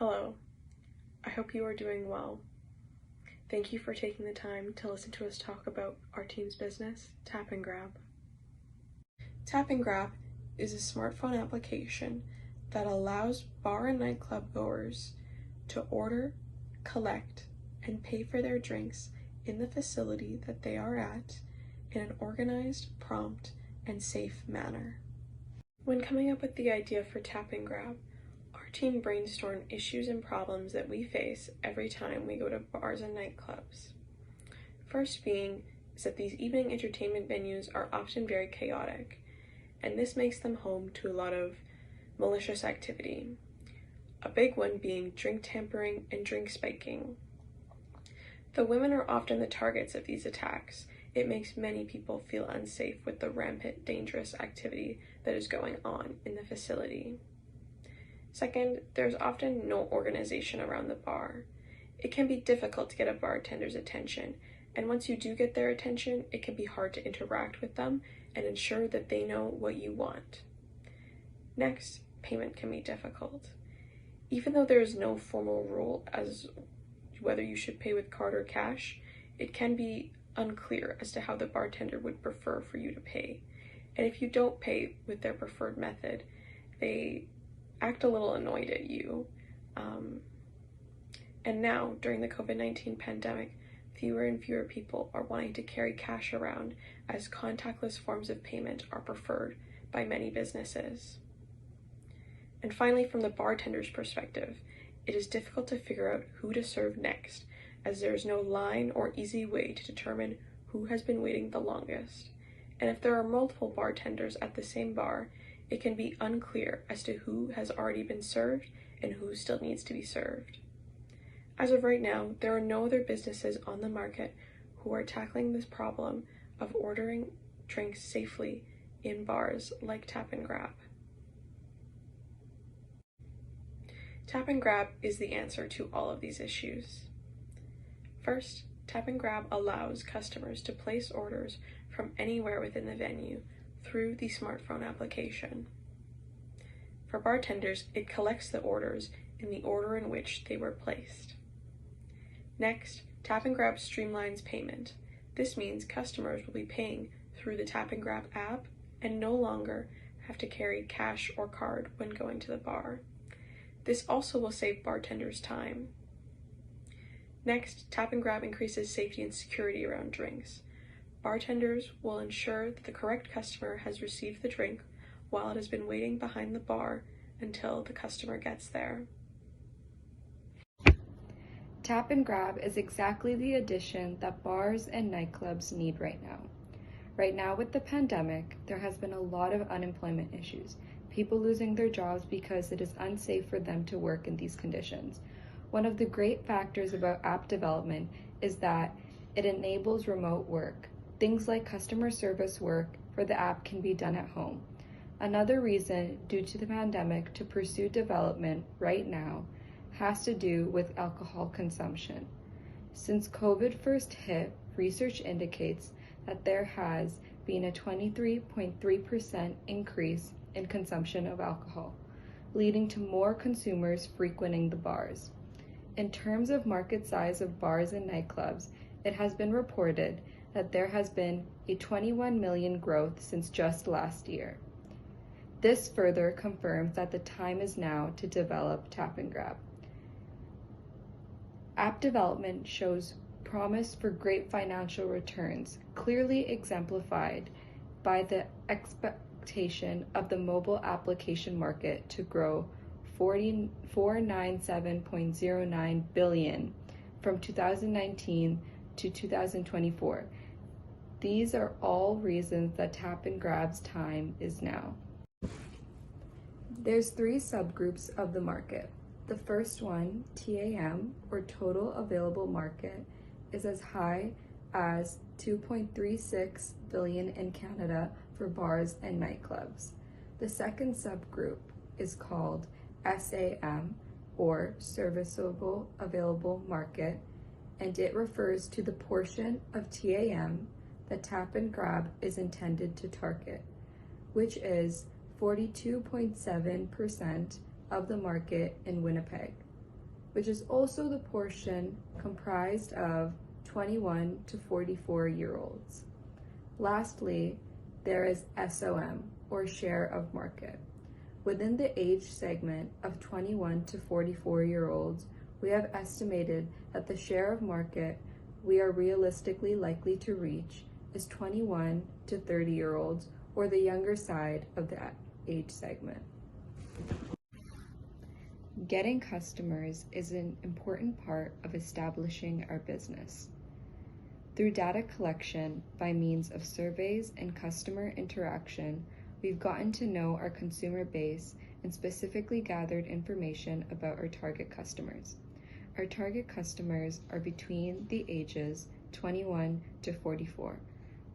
Hello, I hope you are doing well. Thank you for taking the time to listen to us talk about our team's business, Tap and Grab. Tap and Grab is a smartphone application that allows bar and nightclub goers to order, collect, and pay for their drinks in the facility that they are at in an organized, prompt, and safe manner. When coming up with the idea for Tap and Grab, our team brainstormed issues and problems that we face every time we go to bars and nightclubs. First being is that these evening entertainment venues are often very chaotic, and this makes them home to a lot of malicious activity. A big one being drink tampering and drink spiking. Though women are often the targets of these attacks, it makes many people feel unsafe with the rampant, dangerous activity that is going on in the facility. Second, there's often no organization around the bar. It can be difficult to get a bartender's attention, and once you do get their attention, it can be hard to interact with them and ensure that they know what you want. Next, payment can be difficult. Even though there is no formal rule as whether you should pay with card or cash, it can be unclear as to how the bartender would prefer for you to pay. And if you don't pay with their preferred method, they act a little annoyed at you. And now, during the COVID-19 pandemic, fewer and fewer people are wanting to carry cash around as contactless forms of payment are preferred by many businesses. And finally, from the bartender's perspective, it is difficult to figure out who to serve next, as there is no line or easy way to determine who has been waiting the longest. And if there are multiple bartenders at the same bar, it can be unclear as to who has already been served and who still needs to be served. As of right now, there are no other businesses on the market who are tackling this problem of ordering drinks safely in bars like Tap and Grab. Tap and Grab is the answer to all of these issues. First, Tap and Grab allows customers to place orders from anywhere within the venue through the smartphone application. For bartenders, it collects the orders in the order in which they were placed. Next, Tap and Grab streamlines payment. This means customers will be paying through the Tap and Grab app and no longer have to carry cash or card when going to the bar. This also will save bartenders time. Next, Tap and Grab increases safety and security around drinks. Bartenders will ensure that the correct customer has received the drink while it has been waiting behind the bar until the customer gets there. Tap and Grab is exactly the addition that bars and nightclubs need right now. Right now with the pandemic, there has been a lot of unemployment issues, people losing their jobs because it is unsafe for them to work in these conditions. One of the great factors about app development is that it enables remote work. Things like customer service work for the app can be done at home. Another reason due to the pandemic to pursue development right now has to do with alcohol consumption. Since COVID first hit, research indicates that there has been a 23.3% increase in consumption of alcohol, leading to more consumers frequenting the bars. In terms of market size of bars and nightclubs, it has been reported that there has been a 21 million growth since just last year. This further confirms that the time is now to develop Tap and Grab. App development shows promise for great financial returns, clearly exemplified by the expectation of the mobile application market to grow $497.09 billion from 2019 to 2024. These are all reasons that Tap and Grab's time is now. There's 3 subgroups of the market. The first one, TAM, or Total Available Market, is as high as $2.36 billion in Canada for bars and nightclubs. The second subgroup is called SAM, or Serviceable Available Market, and it refers to the portion of TAM that Tap and Grab is intended to target, which is 42.7% of the market in Winnipeg. which is also the portion comprised of 21 to 44-year-olds. Lastly, there is SOM, or share of market. Within the age segment of 21 to 44-year-olds, we have estimated that the share of market we are realistically likely to reach is 21 to 30-year-olds, or the younger side of the age segment. Getting customers is an important part of establishing our business. Through data collection by means of surveys and customer interaction, we've gotten to know our consumer base and specifically gathered information about our target customers. Our target customers are between the ages 21 to 44,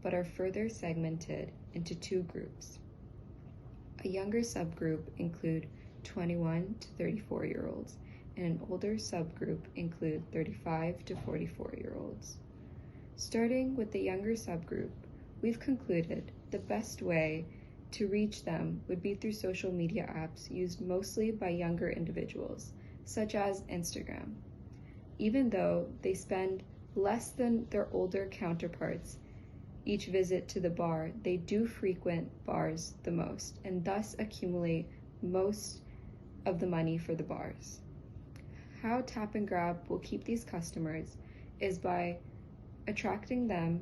but are further segmented into two groups. A younger subgroup include 21 to 34-year-olds, and an older subgroup include 35 to 44-year-olds. Starting with the younger subgroup, we've concluded the best way to reach them would be through social media apps used mostly by younger individuals, such as Instagram. Even though they spend less than their older counterparts each visit to the bar, they do frequent bars the most and thus accumulate most of the money for the bars. How Tap and Grab will keep these customers is by attracting them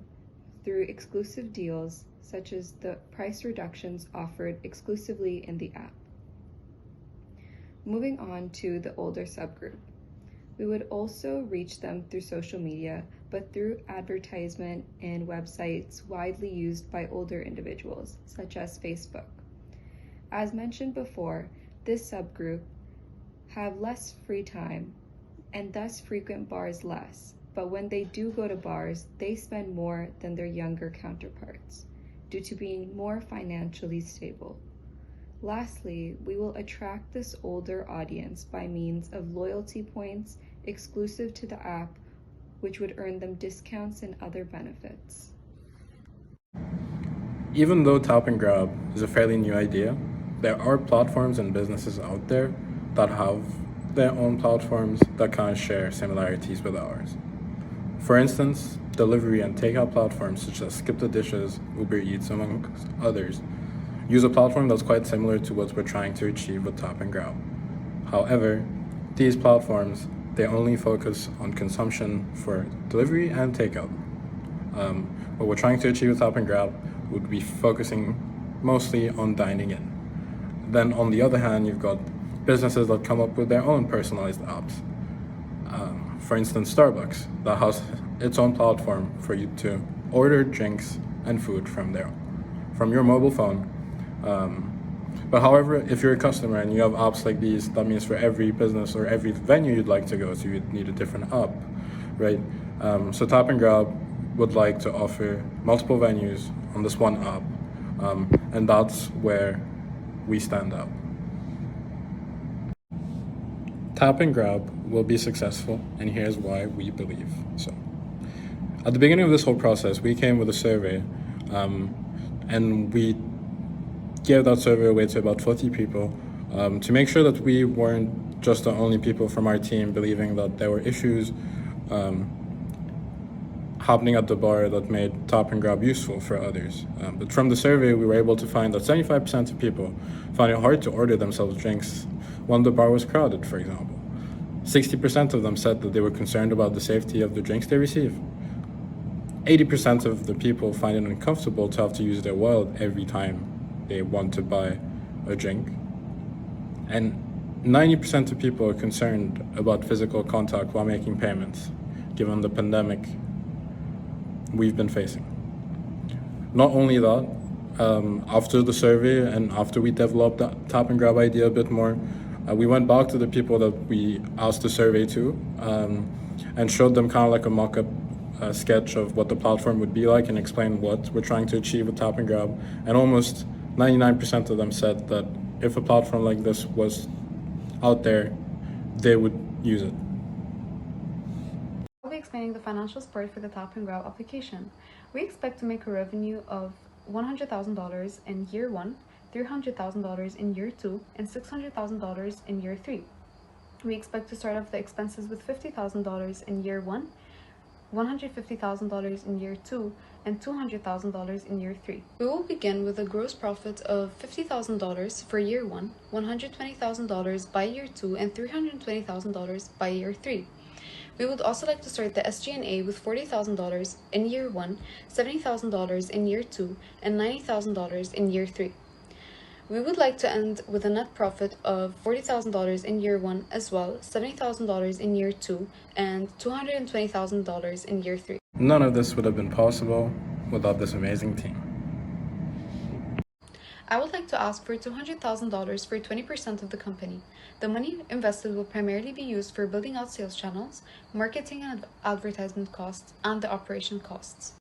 through exclusive deals such as the price reductions offered exclusively in the app. Moving on to the older subgroup. We would also reach them through social media, but through advertisement and websites widely used by older individuals, such as Facebook. As mentioned before, this subgroup have less free time and thus frequent bars less, but when they do go to bars, they spend more than their younger counterparts due to being more financially stable. Lastly, we will attract this older audience by means of loyalty points exclusive to the app, which would earn them discounts and other benefits. Even though Tap and Grab is a fairly new idea, there are platforms and businesses out there that have their own platforms that kind of share similarities with ours. For instance, delivery and takeout platforms such as Skip the Dishes, Uber Eats, among others, use a platform that's quite similar to what we're trying to achieve with Tap and Grab. However, these platforms, they only focus on consumption for delivery and takeout. What we're trying to achieve with Tap and Grab would be focusing mostly on dining in. Then on the other hand, you've got businesses that come up with their own personalized apps. For instance, Starbucks, that has its own platform for you to order drinks and food from your mobile phone. But however, if you're a customer and you have apps like these, that means for every business or every venue you'd like to go to, you'd need a different app, right? So Tap and Grab would like to offer multiple venues on this one app, and that's where we stand out. Tap and Grab will be successful, and here's why we believe so. At the beginning of this whole process, we came with a survey, and we gave that survey away to about 40 people to make sure that we weren't just the only people from our team believing that there were issues happening at the bar that made Tap and Grab useful for others. But from the survey, we were able to find that 75% of people found it hard to order themselves drinks when the bar was crowded, for example. 60% of them said that they were concerned about the safety of the drinks they receive. 80% of the people find it uncomfortable to have to use their wallet every time they want to buy a drink. And 90% of people are concerned about physical contact while making payments, given the pandemic we've been facing. Not only that, after the survey and after we developed that Tap and Grab idea a bit more, we went back to the people that we asked the survey to and showed them kind of like a mock-up sketch of what the platform would be like and explain what we're trying to achieve with Tap and Grab. And almost 99% of them said that if a platform like this was out there, they would use it. I'll be explaining the financial support for the Tap and Grab application. We expect to make a revenue of $100,000 in year 1, $300,000 in year 2, and $600,000 in year 3. We expect to start off the expenses with $50,000 in year 1, $150,000 in year 2, and $200,000 in year 3. We will begin with a gross profit of $50,000 for year 1, $120,000 by year 2, and $320,000 by year 3. We would also like to start the SG&A with $40,000 in year 1, $70,000 in year 2, and $90,000 in year 3. We would like to end with a net profit of $40,000 in year 1 as well, $70,000 in year 2, and $220,000 in year 3. None of this would have been possible without this amazing team. I would like to ask for $200,000 for 20% of the company. The money invested will primarily be used for building out sales channels, marketing and advertisement costs, and the operation costs.